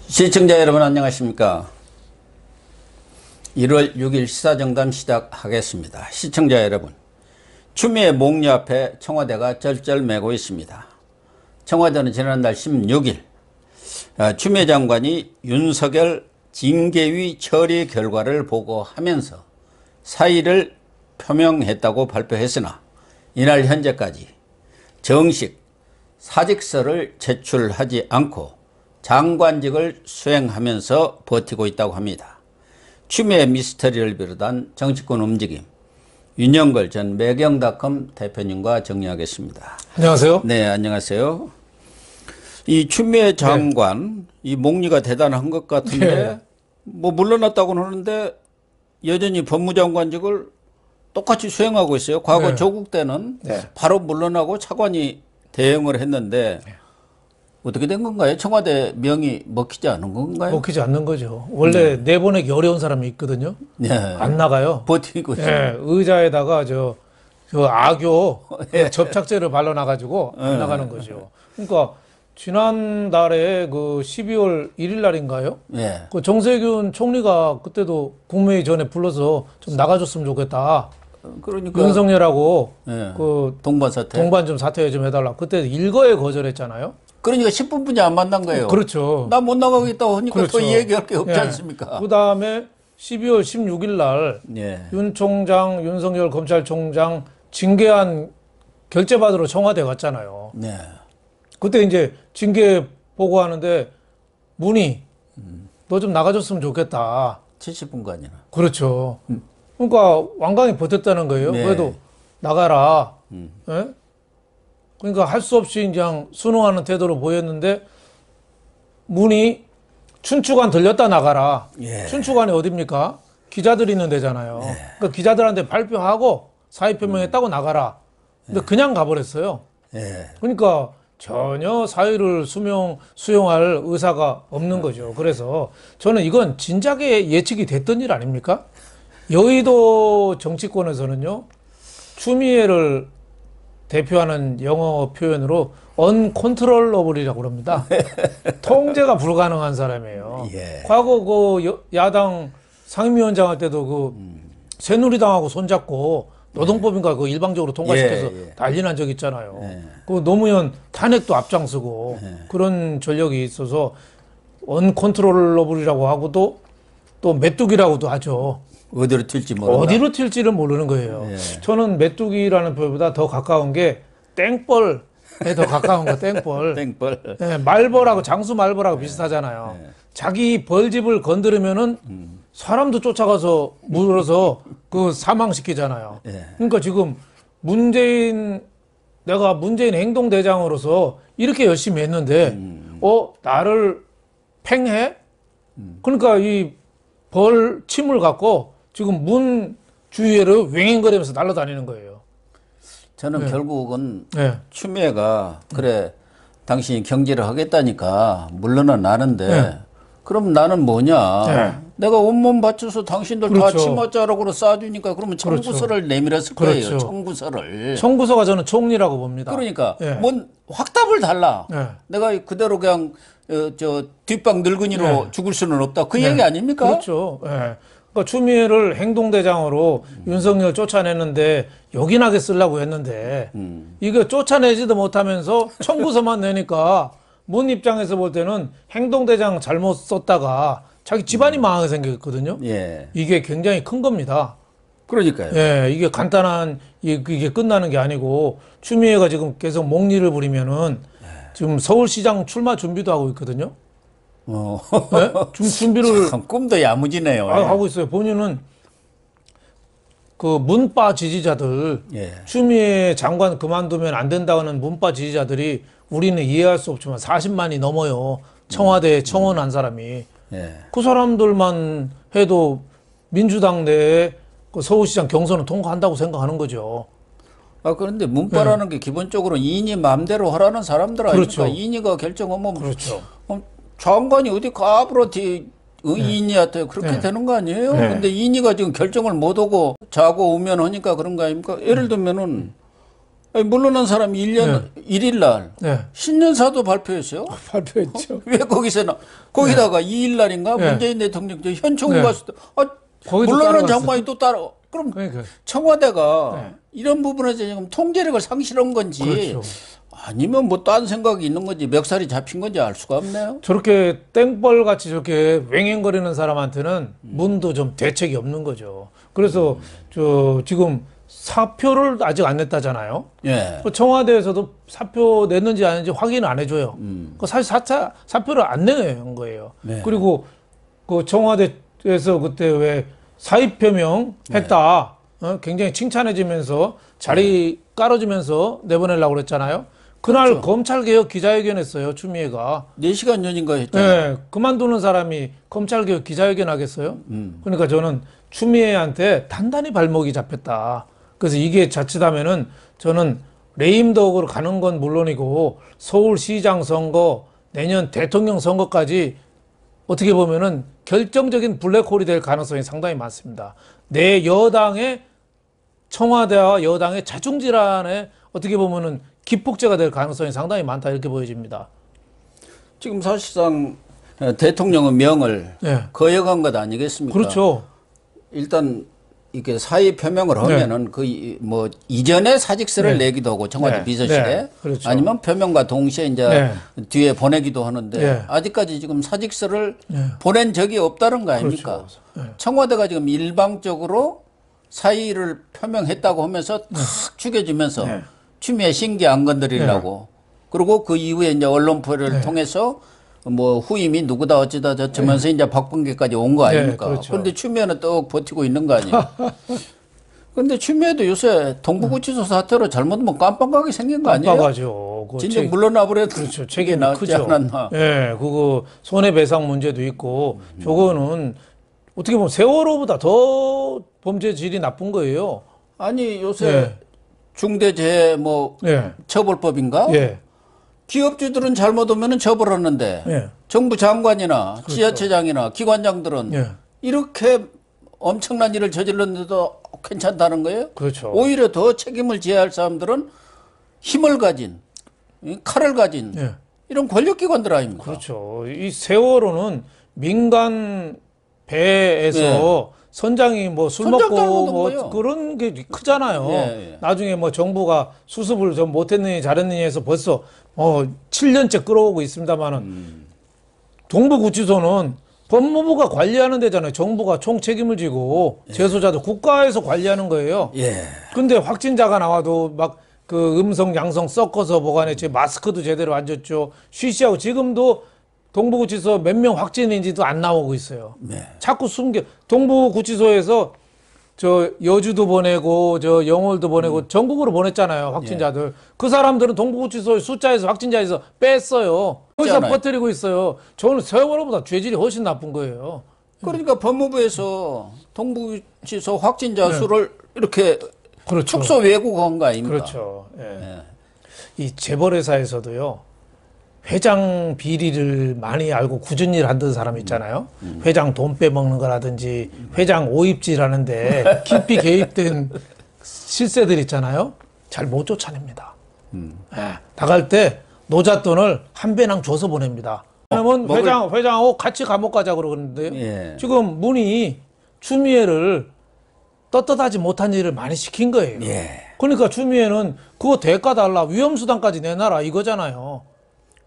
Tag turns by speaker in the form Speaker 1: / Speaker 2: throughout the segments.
Speaker 1: 시청자 여러분 안녕하십니까. 1월 6일 시사정담 시작하겠습니다. 시청자 여러분, 추미애 목리 앞에 청와대가 쩔쩔매고 있습니다. 청와대는 지난달 16일 추미애 장관이 윤석열 징계위 처리 결과를 보고하면서 사의를 표명했다고 발표했으나 이날 현재까지 정식 사직서를 제출하지 않고 장관직을 수행하면서 버티고 있다고 합니다. 추미애 미스터리를 비롯한 정치권 움직임, 윤영걸 전 매경닷컴 대표님과 정리하겠습니다.
Speaker 2: 안녕하세요.
Speaker 1: 네, 안녕하세요. 이 추미애 장관, 이 목리가 대단한 것 같은데, 뭐 물러났다고는 하는데 여전히 법무장관직을 똑같이 수행하고 있어요. 과거 조국 때는 바로 물러나고 차관이 대응을 했는데 어떻게 된 건가요? 청와대 명이 먹히지 않은 건가요?
Speaker 2: 먹히지 않는 거죠. 원래 내보내기 어려운 사람이 있거든요. 안 나가요.
Speaker 1: 버티고 있어요.
Speaker 2: 의자에다가 저 악교 접착제를 발라놔가지고 안 나가는 거죠. 그러니까 지난달에 그 12월 1일 날인가요? 그 정세균 총리가 그때도 국무회의 전에 불러서 좀 나가줬으면 좋겠다.
Speaker 1: 그러니까
Speaker 2: 윤석열하고 그
Speaker 1: 동반 사퇴.
Speaker 2: 동반 좀 사퇴 좀 해달라. 그때 일거에 거절했잖아요.
Speaker 1: 그러니까 10분뿐이 안 만난 거예요.
Speaker 2: 그렇죠.
Speaker 1: 나 못 나가겠다고 하니까
Speaker 2: 그렇죠.
Speaker 1: 또 얘기할 게 없지 않습니까?
Speaker 2: 그 다음에 12월 16일 날 윤 총장, 윤석열 검찰총장 징계안 결재받으러 청와대 갔잖아요. 그때 이제 징계 보고하는데 문의 너 좀 나가줬으면 좋겠다.
Speaker 1: 70분간이나.
Speaker 2: 그렇죠. 그러니까 완강히 버텼다는 거예요. 그래도 나가라. 그러니까 할 수 없이 그냥 순응하는 태도로 보였는데 문이 춘추관 들렸다 나가라. 춘추관이 어딥니까? 기자들 있는 데잖아요. 그러니까 기자들한테 발표하고 사의 표명했다고 나가라. 근데 그냥 가버렸어요. 그러니까 전혀 사의를 수용할 의사가 없는 거죠. 그래서 저는 이건 진작에 예측이 됐던 일 아닙니까? 여의도 정치권에서는요, 추미애를 대표하는 영어 표현으로 uncontrollable이라고 그럽니다. 통제가 불가능한 사람이에요. 과거 그 야당 상임위원장 할 때도 그 새누리당하고 손잡고 노동법인가 그 일방적으로 통과시켜서 난리 난 적 있잖아요. 그 노무현 탄핵도 앞장서고 그런 전력이 있어서 uncontrollable이라고 하고도 또 메뚜기라고도 하죠.
Speaker 1: 어디로 튈지 모르는.
Speaker 2: 어디로 튈지를 모르는 거예요. 저는 메뚜기라는 표현보다 더 가까운 게 땡벌에 더 가까운 거, 땡벌.
Speaker 1: 땡벌.
Speaker 2: 말벌하고 장수 말벌하고 비슷하잖아요. 자기 벌집을 건드리면은 사람도 쫓아가서 물어서 그 사망시키잖아요. 그러니까 지금 내가 문재인 행동대장으로서 이렇게 열심히 했는데, 나를 팽해? 그러니까 이 침을 갖고 지금 문 주위를 웽웽거리면서 날아다니는 거예요.
Speaker 1: 저는 결국은 추미애가 그래 당신이 경질을 하겠다니까 물러는 나는데 그럼 나는 뭐냐? 내가 온몸 바쳐서 당신들 다 치맛자락으로 쏴주니까 그러면 청구서를 내밀었을 거예요. 청구서를.
Speaker 2: 청구서가 저는 총리라고 봅니다.
Speaker 1: 그러니까 뭔 확답을 달라. 내가 그대로 그냥 뒷방 늙은이로 죽을 수는 없다. 그 얘기 아닙니까?
Speaker 2: 그렇죠. 그러니까 추미애를 행동대장으로 윤석열 쫓아내는데 요긴하게 쓰려고 했는데 이거 쫓아내지도 못하면서 청구서만 내니까 문 입장에서 볼 때는 행동대장 잘못 썼다가 자기 집안이 망하게 생겼거든요. 이게 굉장히 큰 겁니다.
Speaker 1: 그러니까요.
Speaker 2: 이게 간단한 이게 끝나는 게 아니고 추미애가 지금 계속 목리를 부리면은 지금 서울시장 출마 준비도 하고 있거든요. 지금 준비를
Speaker 1: 참 꿈도 야무지네요.
Speaker 2: 하고 있어요. 본인은 그 문파 지지자들, 추미애 장관 그만두면 안 된다는 문파 지지자들이 우리는 이해할 수 없지만 40만이 넘어요. 청와대에 청원한 사람이. 그 사람들만 해도 민주당 내에 그 서울시장 경선을 통과한다고 생각하는 거죠.
Speaker 1: 그런데 문파라는 게 기본적으로 이인이 마음대로 하라는 사람들 아닙니까? 이인이가 결정하면 장관이 어디 가브로티 이인이한테 그렇게 되는 거 아니에요? 근데 이인이가 지금 결정을 못 하고 자고 오면 하니까 그런 거 아닙니까? 예를 들면은 아니, 물러난 사람이 1년 1일 날
Speaker 2: 네.
Speaker 1: 신년사도 발표했어요.
Speaker 2: 발표했죠.
Speaker 1: 왜 거기서는 거기다가 2일 날인가
Speaker 2: 네.
Speaker 1: 문재인 대통령 저 현충
Speaker 2: 네.
Speaker 1: 갔을 때
Speaker 2: 거기도
Speaker 1: 물러난
Speaker 2: 따라갔어.
Speaker 1: 장관이 또 따라 그럼
Speaker 2: 그러니까.
Speaker 1: 청와대가
Speaker 2: 네.
Speaker 1: 이런 부분에서 지금 통제력을 상실한 건지
Speaker 2: 그렇죠.
Speaker 1: 아니면 뭐 딴 생각이 있는 건지 멱살이 잡힌 건지 알 수가 없네요.
Speaker 2: 저렇게 땡벌 같이 저렇게 왱왱거리는 사람한테는 문도 좀 대책이 없는 거죠. 그래서 저 지금 사표를 아직 안 냈다잖아요.
Speaker 1: 예.
Speaker 2: 그 청와대에서도 사표 냈는지 아닌지 확인을 안 해줘요. 그 사실 사표를 안 낸 거예요.
Speaker 1: 네.
Speaker 2: 그리고 그 청와대에서 그때 왜 사의 표명 했다. 굉장히 칭찬해주면서 자리 깔아주면서 내보내려고 그랬잖아요. 그날
Speaker 1: 그렇죠.
Speaker 2: 검찰개혁 기자회견 했어요. 추미애가.
Speaker 1: 4시간 전인가 했잖아요.
Speaker 2: 네, 그만두는 사람이 검찰개혁 기자회견 하겠어요? 그러니까 저는 추미애한테 단단히 발목이 잡혔다. 그래서 이게 자칫하면은 저는 레임덕으로 가는 건 물론이고 서울시장 선거, 내년 대통령 선거까지 어떻게 보면은 결정적인 블랙홀이 될 가능성이 상당히 많습니다. 내 여당의 청와대와 여당의 자중질환에 어떻게 보면은 기폭제가 될 가능성이 상당히 많다 이렇게 보여집니다.
Speaker 1: 지금 사실상 대통령의 명을
Speaker 2: 네.
Speaker 1: 거역한 것 아니겠습니까?
Speaker 2: 그렇죠.
Speaker 1: 일단 이렇게 사의 표명을 하면은 그 뭐 이전에 사직서를
Speaker 2: 네.
Speaker 1: 내기도 하고 청와대
Speaker 2: 네.
Speaker 1: 비서실에
Speaker 2: 네. 그렇죠.
Speaker 1: 아니면 표명과 동시에 이제
Speaker 2: 네.
Speaker 1: 뒤에 보내기도 하는데
Speaker 2: 네.
Speaker 1: 아직까지 지금 사직서를
Speaker 2: 네.
Speaker 1: 보낸 적이 없다는 거 아닙니까?
Speaker 2: 그렇죠. 네.
Speaker 1: 청와대가 지금 일방적으로 사의를 표명했다고 하면서 탁 죽여주면서
Speaker 2: 네.
Speaker 1: 추미애 신기 안 건드리려고 그리고 그 이후에 이제 언론포를
Speaker 2: 네.
Speaker 1: 통해서 뭐 후임이 누구다 어찌다 저쩌면서 이제 박범계까지 온 거 아닙니까?
Speaker 2: 네, 그렇죠.
Speaker 1: 그런데 추미애는 또 버티고 있는 거 아니에요? 그런데 추미애도 요새 동부구치소 사태로 잘못하면 깜빡하게 생긴 거 아니에요?
Speaker 2: 깜빡하죠. 그거
Speaker 1: 진짜 물러나 버려도
Speaker 2: 그렇죠.
Speaker 1: 책이
Speaker 2: 책임이
Speaker 1: 나지
Speaker 2: 크죠.
Speaker 1: 않았나?
Speaker 2: 예, 그거 손해배상 문제도 있고, 저거는 어떻게 보면 세월호보다 더 범죄 질이 나쁜 거예요.
Speaker 1: 아니 요새
Speaker 2: 예.
Speaker 1: 중대재해 뭐
Speaker 2: 예.
Speaker 1: 처벌법인가?
Speaker 2: 예.
Speaker 1: 기업주들은 잘못하면은 처벌하는데
Speaker 2: 예.
Speaker 1: 정부 장관이나 지자체장이나 기관장들은
Speaker 2: 예.
Speaker 1: 이렇게 엄청난 일을 저질렀는데도 괜찮다는 거예요?
Speaker 2: 그렇죠.
Speaker 1: 오히려 더 책임을 져야 할 사람들은 힘을 가진 칼을 가진
Speaker 2: 예.
Speaker 1: 이런 권력기관들 아닙니까?
Speaker 2: 그렇죠. 이 세월호는 민간 배에서 선장이 뭐 술
Speaker 1: 선장
Speaker 2: 먹고
Speaker 1: 따로도
Speaker 2: 뭐
Speaker 1: 뭐요?
Speaker 2: 그런 게 크잖아요.
Speaker 1: 예, 예.
Speaker 2: 나중에 뭐 정부가 수습을 좀 못했느니 잘했느니 해서 벌써 7년째 끌어오고 있습니다만은 동부구치소는 법무부가 관리하는 데잖아요. 정부가 총 책임을 지고 재소자도 국가에서 관리하는 거예요.
Speaker 1: 예.
Speaker 2: 근데 확진자가 나와도 막 그 음성 양성 섞어서 보관했지 마스크도 제대로 안 줬죠. 쉬쉬하고 지금도 동부구치소 몇 명 확진인지도 안 나오고 있어요.
Speaker 1: 네.
Speaker 2: 자꾸 숨겨. 동부구치소에서 저 여주도 보내고 저 영월도 보내고 전국으로 보냈잖아요. 확진자들. 그 사람들은 동부구치소 숫자에서 확진자에서 뺐어요. 거기서
Speaker 1: 있잖아요.
Speaker 2: 퍼뜨리고 있어요. 저는 세월호보다 죄질이 훨씬 나쁜 거예요.
Speaker 1: 그러니까 법무부에서 동부구치소 확진자 수를 이렇게
Speaker 2: 그렇죠.
Speaker 1: 축소 왜곡한 거 아닙니까?
Speaker 2: 그렇죠. 예. 이 재벌회사에서도요. 회장 비리를 많이 알고 굳은 일 한다는 사람 있잖아요. 회장 돈 빼먹는 거라든지 회장 오입질 하는데 깊이 개입된 실세들 있잖아요. 잘 못 쫓아냅니다. 예. 나갈 때 노잣돈을 한 배낭 줘서 보냅니다. 왜냐면 회장하고 같이 감옥 가자 그러는데요.
Speaker 1: 예.
Speaker 2: 지금 문이 추미애를 떳떳하지 못한 일을 많이 시킨 거예요.
Speaker 1: 예.
Speaker 2: 그러니까 추미애는 그거 대가 달라 위험수당까지 내놔라 이거잖아요.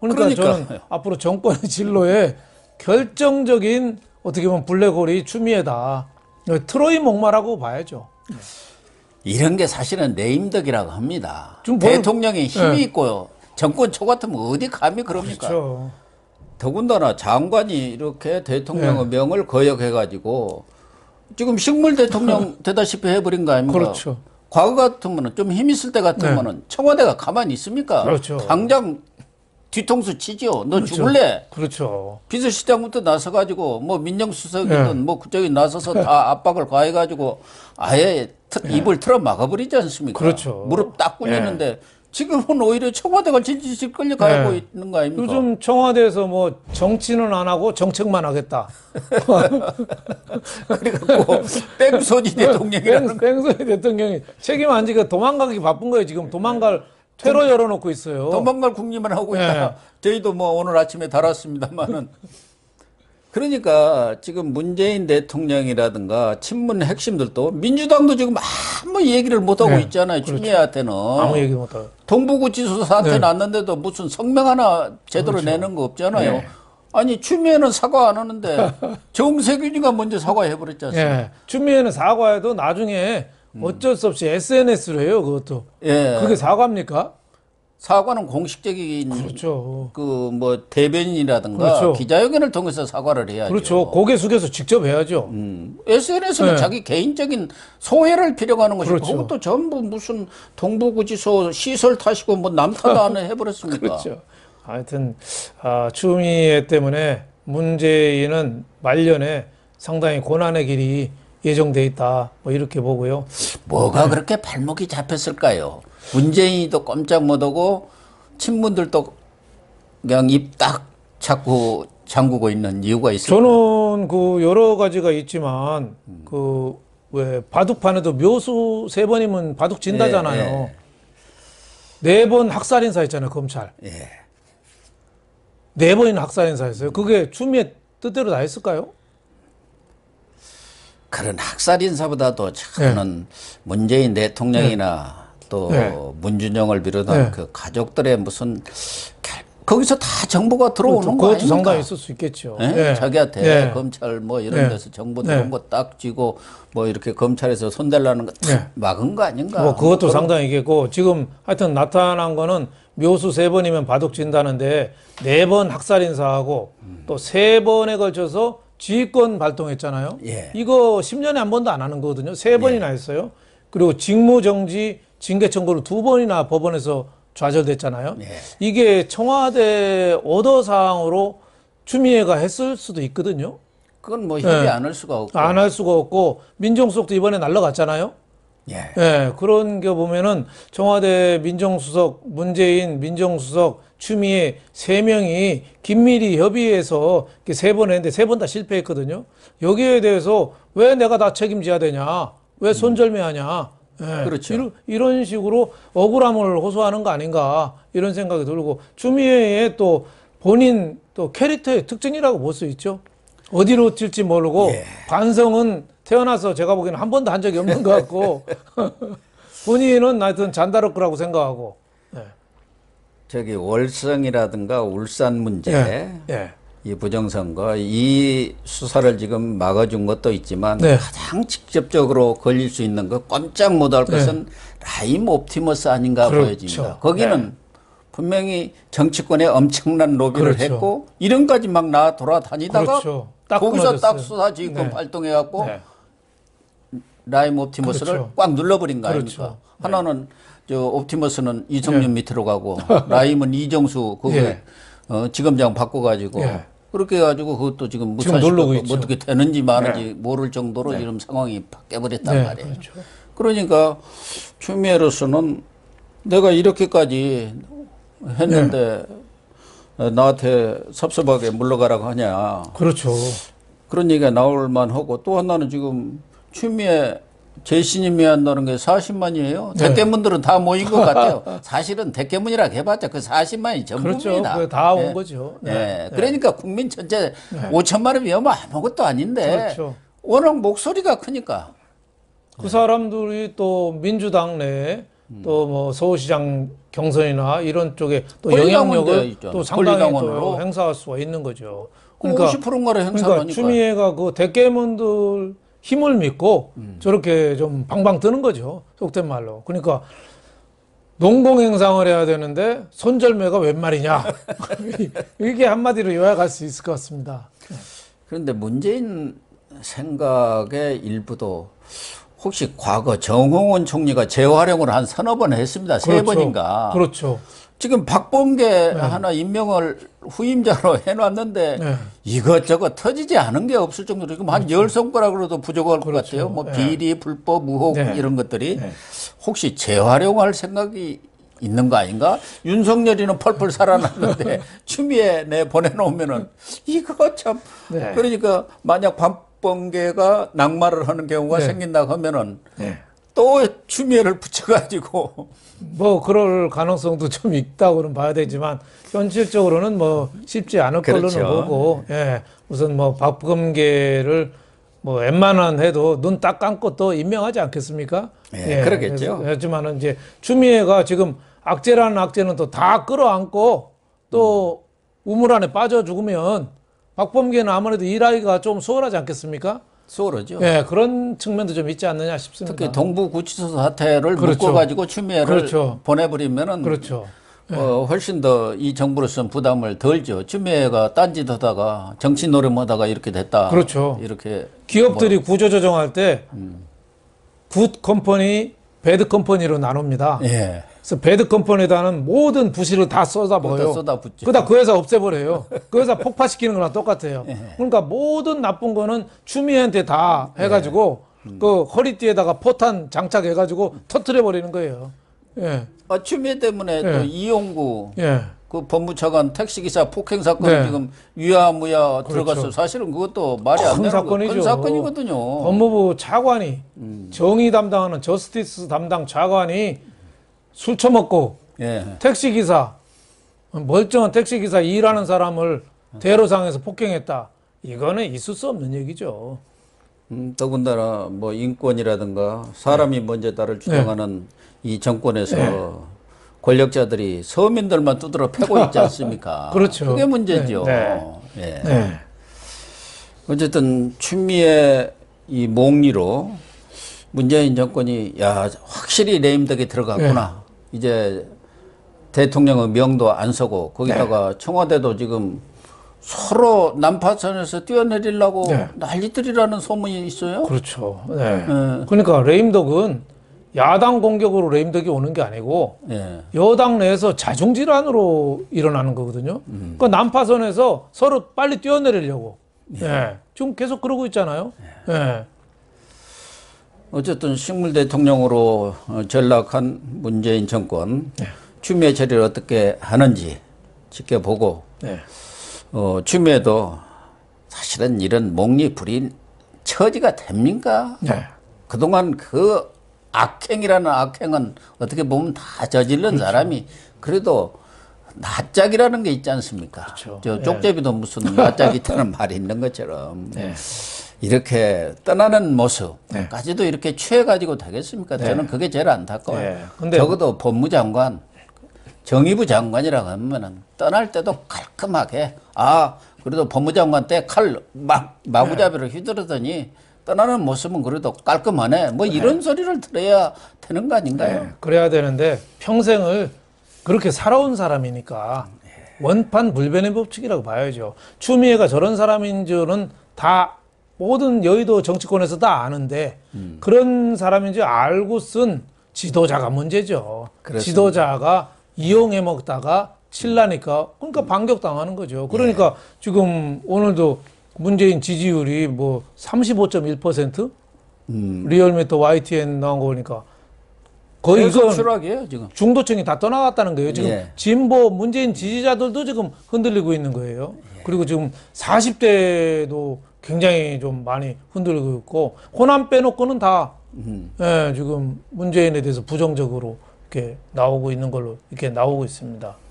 Speaker 2: 그러니까 저는 앞으로 정권의 진로에 결정적인 어떻게 보면 블랙홀이 추미애다. 트로이 목마라고 봐야죠.
Speaker 1: 이런 게 사실은 내임덕이라고 합니다.
Speaker 2: 좀
Speaker 1: 대통령이 힘이
Speaker 2: 네.
Speaker 1: 있고요. 정권 초 같으면 어디 감히 그럽니까?
Speaker 2: 그렇죠.
Speaker 1: 더군다나 장관이 이렇게 대통령의 명을 거역해가지고 지금 식물 대통령 되다시피 해버린 거 아닙니까?
Speaker 2: 그렇죠.
Speaker 1: 과거 같으면 좀 힘 있을 때 같으면 청와대가 가만히 있습니까?
Speaker 2: 그렇죠.
Speaker 1: 당장 뒤통수 치지요. 너
Speaker 2: 그렇죠.
Speaker 1: 죽을래?
Speaker 2: 그렇죠.
Speaker 1: 비서실장부터 나서가지고 뭐 민정수석이든
Speaker 2: 네.
Speaker 1: 뭐 그쪽에 나서서 다 압박을 가해가지고 아예 입을 틀어 막아버리지 않습니까?
Speaker 2: 그렇죠.
Speaker 1: 무릎 딱 꿇리는데 지금은 오히려 청와대가 질질 끌려가고
Speaker 2: 네.
Speaker 1: 있는 거 아닙니까?
Speaker 2: 요즘 청와대에서 뭐 정치는 안 하고 정책만 하겠다.
Speaker 1: 그래갖고 뺑소니 대통령이라는
Speaker 2: 뺑소니 대통령이 책임 안 지고 도망가기 바쁜 거예요. 지금 도망갈 퇴로 열어놓고 있어요.
Speaker 1: 도망갈 궁리만 하고 있다.
Speaker 2: 네.
Speaker 1: 저희도 뭐 오늘 아침에 달았습니다만은. 그러니까 지금 문재인 대통령이라든가 친문 핵심들도 민주당도 지금 아무 얘기를 못하고
Speaker 2: 네,
Speaker 1: 있잖아요.
Speaker 2: 그렇죠.
Speaker 1: 추미애한테는.
Speaker 2: 아무 얘기 못하고.
Speaker 1: 동부구치소 사태
Speaker 2: 네.
Speaker 1: 났는데도 무슨 성명 하나 제대로
Speaker 2: 그렇죠.
Speaker 1: 내는 거 없잖아요.
Speaker 2: 네.
Speaker 1: 아니 추미애는 사과 안 하는데 정세균이가 먼저 사과해버렸지 않습니까?
Speaker 2: 예. 추미애는 사과해도 나중에 어쩔 수 없이 SNS로 해요. 그것도.
Speaker 1: 예.
Speaker 2: 그게 사과입니까?
Speaker 1: 사과는 공식적인
Speaker 2: 그렇죠.
Speaker 1: 그 뭐 대변인이라든가
Speaker 2: 그렇죠.
Speaker 1: 기자회견을 통해서 사과를 해야죠.
Speaker 2: 그렇죠. 고개 숙여서 직접 해야죠.
Speaker 1: SNS는
Speaker 2: 네.
Speaker 1: 자기 개인적인 소회를 필요로 하는 것이고
Speaker 2: 그렇죠.
Speaker 1: 그것도 전부 무슨 동부구치소 시설 타시고 뭐 남탓도 안 해버렸습니까?
Speaker 2: 그렇죠. 하여튼 추미애 때문에 문재인은 말년에 상당히 고난의 길이 예정돼 있다. 뭐 이렇게 보고요.
Speaker 1: 뭐가 그렇게 발목이 잡혔을까요? 문재인이도 꼼짝 못하고 친문들도 그냥 입 딱 자꾸 잠그고 있는 이유가 있을까요?
Speaker 2: 저는 그 여러 가지가 있지만 그 왜 바둑판에도 묘수 3번이면 바둑 진다잖아요.
Speaker 1: 예,
Speaker 2: 4번 학살 인사했잖아요, 검찰.
Speaker 1: 예.
Speaker 2: 4번이나 학살 인사했어요. 그게 추미애 뜻대로 다 했을까요?
Speaker 1: 그런 학살 인사보다도 저는 문재인 대통령이나 또
Speaker 2: 네.
Speaker 1: 문준영을 비롯한
Speaker 2: 네.
Speaker 1: 그 가족들의 무슨 거기서 다 정보가 들어오는 거
Speaker 2: 그것도
Speaker 1: 아닙니까?
Speaker 2: 상당히 있을 수 있겠죠.
Speaker 1: 예?
Speaker 2: 예.
Speaker 1: 자기한테
Speaker 2: 예.
Speaker 1: 검찰 뭐 이런
Speaker 2: 네.
Speaker 1: 데서 정보
Speaker 2: 네.
Speaker 1: 들어온 거 딱 쥐고 뭐 이렇게 검찰에서 손대려는 거 딱
Speaker 2: 네.
Speaker 1: 막은 거 아닌가?
Speaker 2: 뭐 그것도
Speaker 1: 그런-
Speaker 2: 상당히 있겠고 지금 하여튼 나타난 거는 묘수 3번이면 바둑 진다는데 4번 학살 인사하고 또 3번에 걸쳐서 지휘권 발동했잖아요.
Speaker 1: 예.
Speaker 2: 이거 10년에 한 번도 안 하는 거거든요. 3번이나 했어요. 그리고 직무정지 징계 청구를 2번이나 법원에서 좌절됐잖아요.
Speaker 1: 예.
Speaker 2: 이게 청와대 오더 사항으로 추미애가 했을 수도 있거든요.
Speaker 1: 그건 뭐 협의
Speaker 2: 네.
Speaker 1: 안 할 수가 없고.
Speaker 2: 안 할 수가 없고 민정수석도 이번에 날라갔잖아요.
Speaker 1: 예.
Speaker 2: 예, 그런 게 보면은 청와대 민정수석, 문재인 민정수석, 추미애 3명이 긴밀히 협의해서 3번 했는데 3번 다 실패했거든요. 여기에 대해서 왜 내가 다 책임져야 되냐? 왜 손절매하냐? 예,
Speaker 1: 그렇죠.
Speaker 2: 이런 식으로 억울함을 호소하는 거 아닌가? 이런 생각이 들고 추미애의 또 본인 또 캐릭터의 특징이라고 볼 수 있죠. 어디로 튈지 모르고
Speaker 1: 예.
Speaker 2: 반성은 태어나서 제가 보기에는 한 번도 한 적이 없는 것 같고 본인은 하여튼 잔다를 거라고 생각하고 예.
Speaker 1: 저기 월성이라든가 울산 문제,
Speaker 2: 예.
Speaker 1: 이 부정선거, 이 수사를 지금 막아준 것도 있지만
Speaker 2: 네.
Speaker 1: 가장 직접적으로 걸릴 수 있는 거 꼼짝 못할 것은 라임 옵티머스 아닌가
Speaker 2: 그렇죠.
Speaker 1: 보여집니다. 거기는 분명히 정치권에 엄청난 로비를
Speaker 2: 그렇죠.
Speaker 1: 했고 이런까지 막 나 돌아다니다가
Speaker 2: 그렇죠. 딱
Speaker 1: 거기서
Speaker 2: 끊어졌어요.
Speaker 1: 딱 수사지휘권
Speaker 2: 네.
Speaker 1: 발동해갖고
Speaker 2: 네.
Speaker 1: 라임 옵티머스를
Speaker 2: 그렇죠.
Speaker 1: 꽉 눌러버린 거 아닙니까?
Speaker 2: 그렇죠.
Speaker 1: 하나는 저 옵티머스는 이성윤 밑으로 가고 라임은 이정수 거기
Speaker 2: 예.
Speaker 1: 지검장 바꿔가지고
Speaker 2: 예.
Speaker 1: 그렇게 해가지고 그것도 지금
Speaker 2: 지금 누르고 있죠.
Speaker 1: 어떻게 되는지 마는지 모를 정도로 지금 상황이 바뀌어버렸단
Speaker 2: 네,
Speaker 1: 말이에요.
Speaker 2: 그렇죠.
Speaker 1: 그러니까 추미애로서는 내가 이렇게까지 했는데 나한테 섭섭하게 물러가라고 하냐.
Speaker 2: 그렇죠.
Speaker 1: 그런 얘기가 나올 만하고 또 하나는 지금 추미애 재신임이 한다는 게 40만이에요.
Speaker 2: 네.
Speaker 1: 대깨문들은 다 모인 것 같아요. 사실은 대깨문이라고 해봤자 그 40만이
Speaker 2: 그렇죠.
Speaker 1: 전부입니다.
Speaker 2: 그게 다 온
Speaker 1: 예.
Speaker 2: 거죠.
Speaker 1: 예.
Speaker 2: 네.
Speaker 1: 그러니까 국민 전체 5천만 원이면 아무것도 아닌데
Speaker 2: 그렇죠.
Speaker 1: 워낙 목소리가 크니까.
Speaker 2: 그 사람들이 또 민주당 내에 또 뭐 서울시장 경선이나 이런 쪽에 또
Speaker 1: 권리당원도
Speaker 2: 영향력을
Speaker 1: 있잖아요.
Speaker 2: 또 상당히
Speaker 1: 권리당원으로.
Speaker 2: 또 행사할 수가 있는 거죠.
Speaker 1: 그러니까 50%인가를 행사하니까.
Speaker 2: 그러니까 추미애가 그 대깨문들 힘을 믿고 저렇게 좀 방방 뜨는 거죠. 속된 말로. 그러니까 농공행상을 해야 되는데 손절매가 웬 말이냐. 이게 한마디로 요약할 수 있을 것 같습니다.
Speaker 1: 그런데 문재인 생각의 일부도 혹시 과거 정홍원 총리가 재활용을 한 서너 번 했습니다. 세
Speaker 2: 그렇죠.
Speaker 1: 번인가.
Speaker 2: 그렇죠.
Speaker 1: 지금 박범계 하나 임명을 후임자로 해놨는데
Speaker 2: 네.
Speaker 1: 이것저것 터지지 않은 게 없을 정도로 지금 한 10손가락으로도 부족할 것
Speaker 2: 그렇죠.
Speaker 1: 같아요. 뭐
Speaker 2: 네.
Speaker 1: 비리, 불법, 의혹
Speaker 2: 네.
Speaker 1: 이런 것들이
Speaker 2: 네.
Speaker 1: 혹시 재활용할 생각이 있는 거 아닌가? 윤석열이는 펄펄 살아났는데 추미애 내 보내놓으면은 이거 참
Speaker 2: 네.
Speaker 1: 그러니까 만약 박범계가 낙마를 하는 경우가
Speaker 2: 네.
Speaker 1: 생긴다 하면은
Speaker 2: 네.
Speaker 1: 또 추미애를 붙여가지고
Speaker 2: 뭐 그럴 가능성도 좀 있다고는 봐야 되지만 현실적으로는 뭐 쉽지 않을
Speaker 1: 그렇죠.
Speaker 2: 걸로는 보고 예. 우선 뭐 박범계를 뭐 웬만한 해도 눈 딱 감고 또 임명하지 않겠습니까?
Speaker 1: 예, 그러겠죠.
Speaker 2: 하지만은 이제 추미애가 지금 악재라는 악재는 또 다 끌어안고 또 우물 안에 빠져 죽으면 박범계는 아무래도 일하기가 좀 수월하지 않겠습니까?
Speaker 1: 수월하죠.
Speaker 2: 예, 그런 측면도 좀 있지 않느냐 싶습니다.
Speaker 1: 특히 동부구치소 사태를
Speaker 2: 그렇죠.
Speaker 1: 묶어가지고 추미애를
Speaker 2: 그렇죠.
Speaker 1: 보내버리면은
Speaker 2: 그렇죠.
Speaker 1: 훨씬 더 이 정부로서는 부담을 덜죠. 추미애가 딴짓하다가 정치 노름하다가 이렇게 됐다.
Speaker 2: 그렇죠.
Speaker 1: 이렇게
Speaker 2: 기업들이 구조조정할 때 굿 컴퍼니, 배드 컴퍼니로 나눕니다.
Speaker 1: 예.
Speaker 2: 그래서 배드 컴퍼니에다는 모든 부실을 다 쏟아버려요.
Speaker 1: 쏟아붓죠.
Speaker 2: 그러다 그 회사 없애버려요. 그 회사 폭파시키는 거랑 똑같아요. 그러니까 모든 나쁜 거는 추미애한테 다 해가지고 그 허리띠에다가 포탄 장착해가지고 터트려버리는 거예요. 예.
Speaker 1: 추미애 때문에 또
Speaker 2: 예.
Speaker 1: 이용구
Speaker 2: 예.
Speaker 1: 그 법무차관 택시기사 폭행 사건
Speaker 2: 네.
Speaker 1: 지금 유야무야
Speaker 2: 그렇죠.
Speaker 1: 들어갔어. 사실은 그것도 말이 안
Speaker 2: 큰
Speaker 1: 되는
Speaker 2: 사건이죠.
Speaker 1: 큰 사건이거든요.
Speaker 2: 법무부 차관이 정의 담당하는 저스티스 담당 차관이 술 처먹고
Speaker 1: 예.
Speaker 2: 택시기사 멀쩡한 택시기사 일하는 사람을 대로상에서 폭행했다. 이거는 있을 수 없는 얘기죠.
Speaker 1: 더군다나 뭐 인권이라든가 사람이 문제다를 주장하는 이 정권에서 권력자들이 서민들만 두드러 패고 있지 않습니까?
Speaker 2: 그렇죠.
Speaker 1: 그게 문제죠.
Speaker 2: 네.
Speaker 1: 예.
Speaker 2: 네.
Speaker 1: 어쨌든 추미애 이 몽리로 문재인 정권이 야 확실히 레임덕에 들어갔구나. 이제 대통령의 명도 안 서고 거기다가 청와대도 지금 서로 난파선에서 뛰어내리려고 난리들이라는 소문이 있어요.
Speaker 2: 그렇죠. 네. 그러니까 레임덕은 야당 공격으로 레임덕이 오는 게 아니고 여당 내에서 자중질환으로 일어나는 거거든요. 그러니까 난파선에서 서로 빨리 뛰어내리려고. 지금 계속 그러고 있잖아요.
Speaker 1: 어쨌든 식물 대통령으로 전락한 문재인 정권 추미애 처리를 어떻게 하는지 지켜보고 추미애도 사실은 이런 몽리 부린 처지가 됩니까? 그동안 그 악행이라는 악행은 어떻게 보면 다 저지른 사람이 그래도 낯짝이라는 게 있지 않습니까?
Speaker 2: 그렇죠.
Speaker 1: 저 쪽제비도 무슨 낯짝이 있다는 말이 있는 것처럼 이렇게 떠나는 모습까지도 이렇게 취해가지고 되겠습니까? 저는 그게 제일 안타까워요.
Speaker 2: 근데
Speaker 1: 적어도 법무장관, 정의부 장관이라고 하면은 떠날 때도 깔끔하게 그래도 법무장관 때 칼 마구잡이를 휘두르더니 떠나는 모습은 그래도 깔끔하네. 뭐 이런 소리를 들어야 되는 거 아닌가요?
Speaker 2: 그래야 되는데 평생을 그렇게 살아온 사람이니까 원판 불변의 법칙이라고 봐야죠. 추미애가 저런 사람인 줄은 다 모든 여의도 정치권에서 다 아는데 그런 사람인 줄 알고 쓴 지도자가 문제죠.
Speaker 1: 그렇습니다.
Speaker 2: 지도자가 이용해 먹다가 칠라니까 그러니까 반격당하는 거죠. 그러니까 지금 오늘도 문재인 지지율이 뭐 35.1% 리얼미터 YTN 나온 거 보니까 거의
Speaker 1: 계속
Speaker 2: 이건
Speaker 1: 추락이에요 지금.
Speaker 2: 중도층이 다 떠나갔다는 거예요. 지금 진보 문재인 지지자들도 지금 흔들리고 있는 거예요. 그리고 지금 40대도 굉장히 좀 많이 흔들리고 있고 호남 빼놓고는 다 지금 문재인에 대해서 부정적으로 이렇게 나오고 있는 걸로 이렇게 나오고 있습니다.